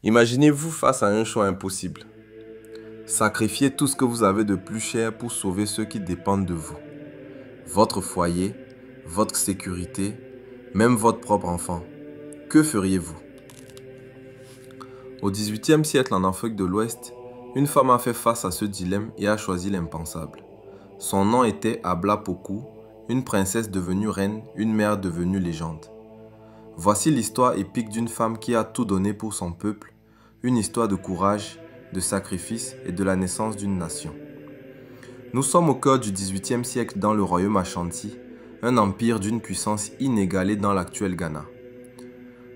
Imaginez-vous face à un choix impossible. Sacrifiez tout ce que vous avez de plus cher pour sauver ceux qui dépendent de vous. Votre foyer, votre sécurité, même votre propre enfant. Que feriez-vous? Au XVIIIe siècle en Afrique de l'Ouest, une femme a fait face à ce dilemme et a choisi l'impensable. Son nom était Abla Poku, une princesse devenue reine, une mère devenue légende. Voici l'histoire épique d'une femme qui a tout donné pour son peuple, une histoire de courage, de sacrifice et de la naissance d'une nation. Nous sommes au cœur du XVIIIe siècle dans le royaume Ashanti, un empire d'une puissance inégalée dans l'actuel Ghana.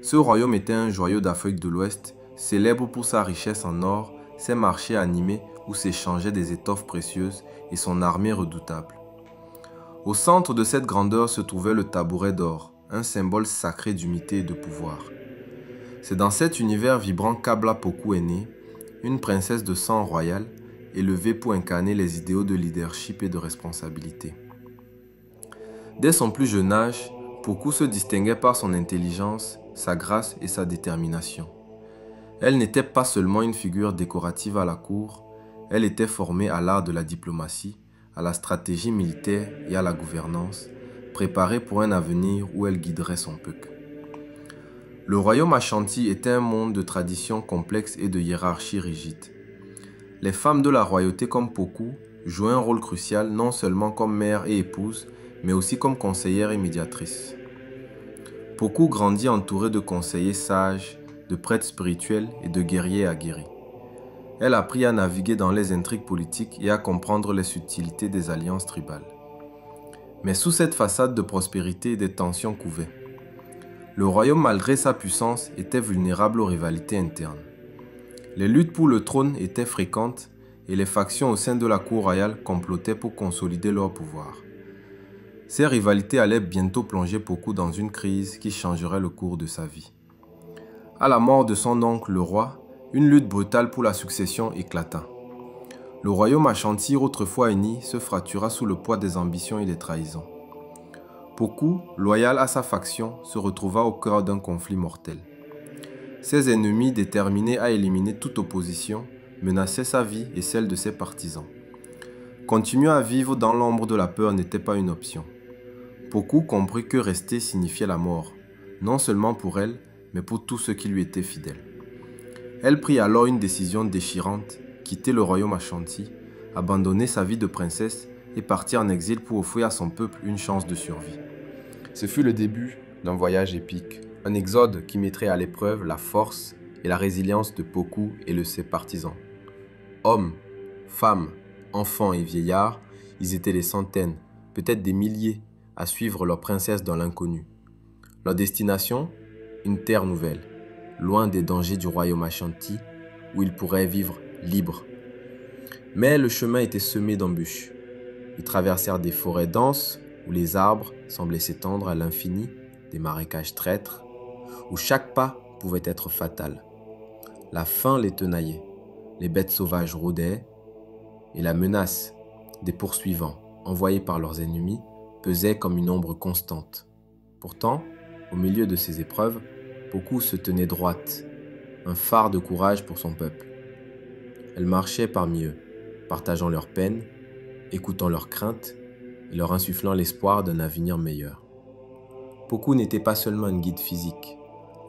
Ce royaume était un joyau d'Afrique de l'Ouest, célèbre pour sa richesse en or, ses marchés animés où s'échangeaient des étoffes précieuses et son armée redoutable. Au centre de cette grandeur se trouvait le tabouret d'or, un symbole sacré d'unité et de pouvoir. C'est dans cet univers vibrant qu'Abla Poku est née, une princesse de sang royal, élevée pour incarner les idéaux de leadership et de responsabilité. Dès son plus jeune âge, Poku se distinguait par son intelligence, sa grâce et sa détermination. Elle n'était pas seulement une figure décorative à la cour, elle était formée à l'art de la diplomatie, à la stratégie militaire et à la gouvernance, préparée pour un avenir où elle guiderait son peuple. Le royaume Ashanti était un monde de traditions complexes et de hiérarchies rigides. Les femmes de la royauté comme Poku jouaient un rôle crucial non seulement comme mère et épouse, mais aussi comme conseillère et médiatrice. Poku grandit entourée de conseillers sages, de prêtres spirituels et de guerriers aguerris. Elle apprit à naviguer dans les intrigues politiques et à comprendre les subtilités des alliances tribales. Mais sous cette façade de prospérité, des tensions couvaient. Le royaume, malgré sa puissance, était vulnérable aux rivalités internes. Les luttes pour le trône étaient fréquentes et les factions au sein de la cour royale complotaient pour consolider leur pouvoir. Ces rivalités allaient bientôt plonger Poku dans une crise qui changerait le cours de sa vie. À la mort de son oncle le roi, une lutte brutale pour la succession éclata. Le royaume Ashanti, autrefois uni, se fractura sous le poids des ambitions et des trahisons. Poku, loyal à sa faction, se retrouva au cœur d'un conflit mortel. Ses ennemis, déterminés à éliminer toute opposition, menaçaient sa vie et celle de ses partisans. Continuer à vivre dans l'ombre de la peur n'était pas une option. Poku comprit que rester signifiait la mort, non seulement pour elle, mais pour tous ceux qui lui étaient fidèles. Elle prit alors une décision déchirante, quitter le royaume Ashanti, abandonner sa vie de princesse et partir en exil pour offrir à son peuple une chance de survie. Ce fut le début d'un voyage épique, un exode qui mettrait à l'épreuve la force et la résilience de Poku et de ses partisans. Hommes, femmes, enfants et vieillards, ils étaient des centaines, peut-être des milliers, à suivre leur princesse dans l'inconnu. Leur destination, une terre nouvelle, loin des dangers du royaume Ashanti, où ils pourraient vivre libres. Mais le chemin était semé d'embûches. Ils traversèrent des forêts denses, où les arbres semblaient s'étendre à l'infini, des marécages traîtres, où chaque pas pouvait être fatal. La faim les tenaillait, les bêtes sauvages rôdaient, et la menace des poursuivants, envoyés par leurs ennemis, pesait comme une ombre constante. Pourtant, au milieu de ces épreuves, Poku se tenait droite, un phare de courage pour son peuple. Elle marchait parmi eux, partageant leurs peines, écoutant leurs craintes et leur insufflant l'espoir d'un avenir meilleur. Poku n'était pas seulement une guide physique,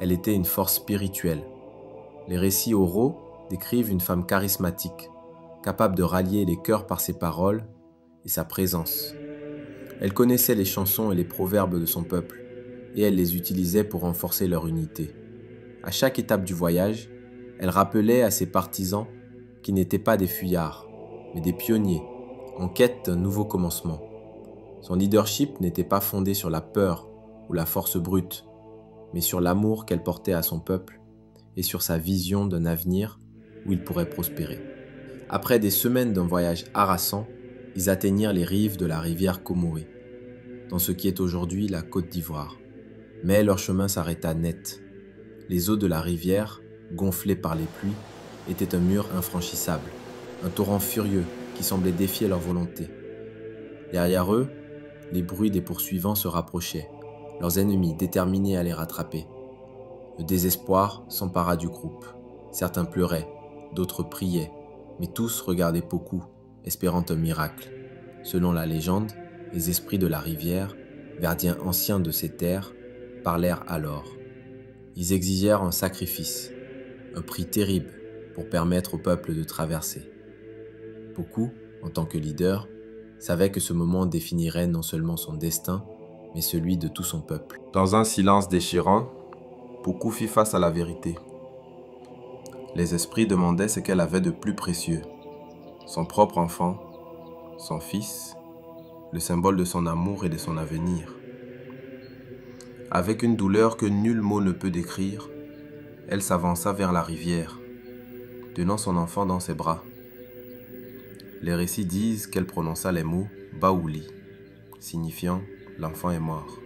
elle était une force spirituelle. Les récits oraux décrivent une femme charismatique, capable de rallier les cœurs par ses paroles et sa présence. Elle connaissait les chansons et les proverbes de son peuple, et elle les utilisait pour renforcer leur unité. À chaque étape du voyage, elle rappelait à ses partisans qu'ils n'étaient pas des fuyards, mais des pionniers, en quête d'un nouveau commencement. Son leadership n'était pas fondé sur la peur ou la force brute, mais sur l'amour qu'elle portait à son peuple et sur sa vision d'un avenir où il pourrait prospérer. Après des semaines d'un voyage harassant, ils atteignirent les rives de la rivière Komoré, dans ce qui est aujourd'hui la Côte d'Ivoire. Mais leur chemin s'arrêta net. Les eaux de la rivière, gonflées par les pluies, étaient un mur infranchissable, un torrent furieux qui semblait défier leur volonté. Derrière eux, les bruits des poursuivants se rapprochaient, leurs ennemis déterminés à les rattraper. Le désespoir s'empara du groupe. Certains pleuraient, d'autres priaient, mais tous regardaient Poku, espérant un miracle. Selon la légende, les esprits de la rivière, gardiens anciens de ces terres, parlèrent alors. Ils exigèrent un sacrifice, un prix terrible pour permettre au peuple de traverser. Poku, en tant que leader, savait que ce moment définirait non seulement son destin, mais celui de tout son peuple. Dans un silence déchirant, Poku fit face à la vérité. Les esprits demandaient ce qu'elle avait de plus précieux. Son propre enfant, son fils, le symbole de son amour et de son avenir. Avec une douleur que nul mot ne peut décrire, elle s'avança vers la rivière, tenant son enfant dans ses bras. Les récits disent qu'elle prononça les mots « Baouli », signifiant « l'enfant est mort »,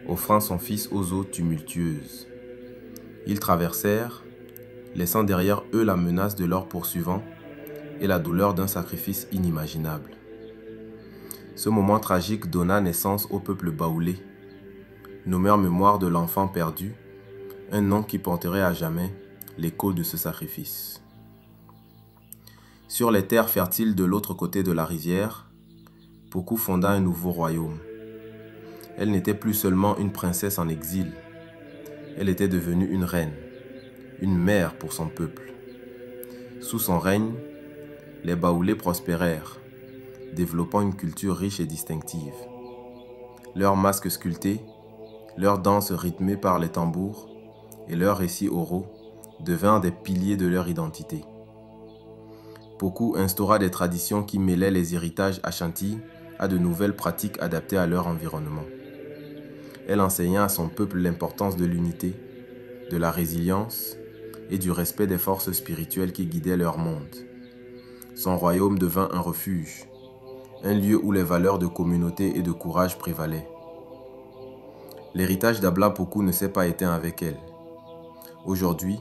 offrant son fils aux eaux tumultueuses. Ils traversèrent, laissant derrière eux la menace de leurs poursuivants et la douleur d'un sacrifice inimaginable. Ce moment tragique donna naissance au peuple baoulé, nommé en mémoire de l'enfant perdu, un nom qui porterait à jamais l'écho de ce sacrifice. Sur les terres fertiles de l'autre côté de la rivière, Poku fonda un nouveau royaume. Elle n'était plus seulement une princesse en exil, elle était devenue une reine, une mère pour son peuple. Sous son règne, les Baoulés prospérèrent, développant une culture riche et distinctive. Leurs masques sculptés, leurs danses rythmées par les tambours et leurs récits oraux devinrent des piliers de leur identité. Poku instaura des traditions qui mêlaient les héritages Ashanti à de nouvelles pratiques adaptées à leur environnement. Elle enseigna à son peuple l'importance de l'unité, de la résilience et du respect des forces spirituelles qui guidaient leur monde. Son royaume devint un refuge, un lieu où les valeurs de communauté et de courage prévalaient. L'héritage d'Abla Poku ne s'est pas éteint avec elle. Aujourd'hui,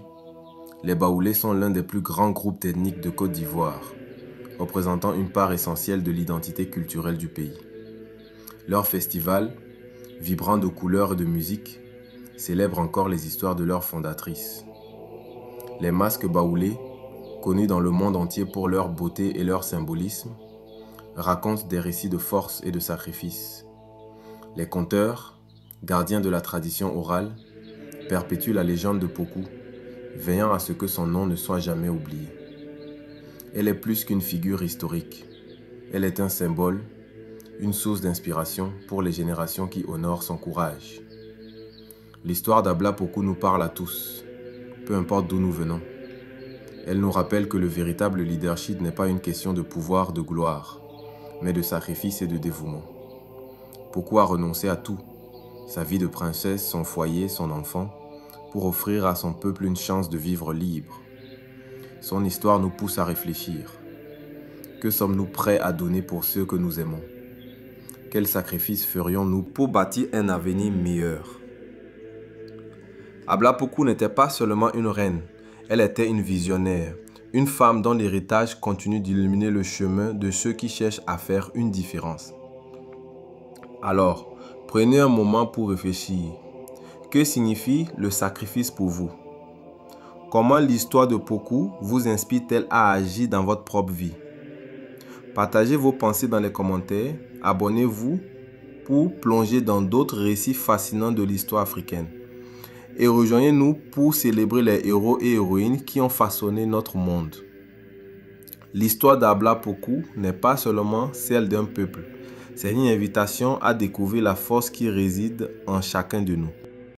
les Baoulés sont l'un des plus grands groupes ethniques de Côte d'Ivoire, représentant une part essentielle de l'identité culturelle du pays. Leur festival, vibrant de couleurs et de musique, célèbre encore les histoires de leurs fondatrices. Les masques baoulés, connus dans le monde entier pour leur beauté et leur symbolisme, racontent des récits de force et de sacrifice. Les conteurs, gardiens de la tradition orale, perpétuent la légende de Poku, veillant à ce que son nom ne soit jamais oublié. Elle est plus qu'une figure historique. Elle est un symbole, une source d'inspiration pour les générations qui honorent son courage. L'histoire d'Abla Poku nous parle à tous, peu importe d'où nous venons. Elle nous rappelle que le véritable leadership n'est pas une question de pouvoir, de gloire, mais de sacrifice et de dévouement. Poku a renoncé à tout, sa vie de princesse, son foyer, son enfant, pour offrir à son peuple une chance de vivre libre. Son histoire nous pousse à réfléchir. Que sommes-nous prêts à donner pour ceux que nous aimons? Quels sacrifices ferions-nous pour bâtir un avenir meilleur? Abla Poku n'était pas seulement une reine, elle était une visionnaire, une femme dont l'héritage continue d'illuminer le chemin de ceux qui cherchent à faire une différence. Alors, prenez un moment pour réfléchir. Que signifie le sacrifice pour vous? Comment l'histoire de Poku vous inspire-t-elle à agir dans votre propre vie? Partagez vos pensées dans les commentaires, abonnez-vous pour plonger dans d'autres récits fascinants de l'histoire africaine. Et rejoignez-nous pour célébrer les héros et héroïnes qui ont façonné notre monde. L'histoire d'Abla Poku n'est pas seulement celle d'un peuple, c'est une invitation à découvrir la force qui réside en chacun de nous.